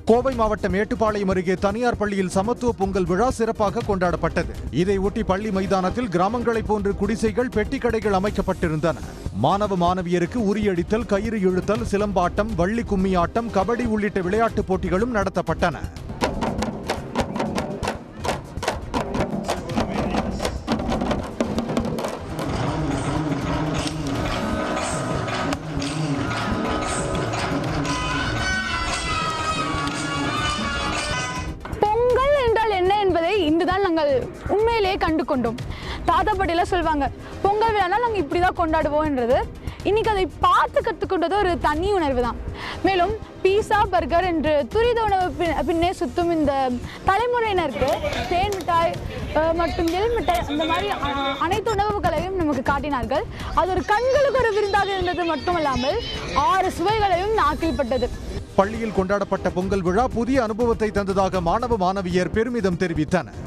கோவை மாவட்டம் மேட்டுப்பாளையம் அருகே தனியார் பள்ளியில் சமத்துவ பொங்கல் விழா சிறப்பாக கொண்டாடப்பட்டது. இதையொட்டி பள்ளி மைதானத்தில் கிராமங்களைப் போன்று குடிசைகள், பெட்டி கடைகள் அமைக்கப்பட்டிருந்தன. மாணவ மாணவியருக்கு உரியடித்தல், கயிறு இழுத்தல், சிலம்பாட்டம், வள்ளி கும்மியாட்டம், கபடி உள்ளிட்ட விளையாட்டுப் போட்டிகளும் நடத்தப்பட்டன. இன்றுதான் நாங்கள் உண்மையிலேயே கண்டு கொண்டோம். தாத்தா பாட்டிலாம் சொல்லுவாங்க, பொங்கல் விழானா நாங்கள் இப்படி தான் கொண்டாடுவோம்ன்றது. இன்னைக்கு அதை பார்த்து கற்றுக்கொண்டது ஒரு தனி உணர்வு தான். மேலும் பீஸா, பர்கர் என்று துரித உணவு பின்னே சுற்றும் இந்த தலைமுறையினருக்கு தேன் மிட்டாய் மற்றும் எள் மிட்டாய் அந்த மாதிரி அனைத்து உணவுகளையும் நமக்கு காட்டினார்கள். அது ஒரு கண்களுக்கு ஒரு விருந்தாக இருந்தது மட்டுமல்லாமல் 6 சுவைகளையும் நாக்கில் பட்டது. பள்ளியில் கொண்டாடப்பட்ட பொங்கல் விழா புதிய அனுபவத்தை தந்ததாக மாணவ மாணவியர் பெருமிதம் தெரிவித்தனர்.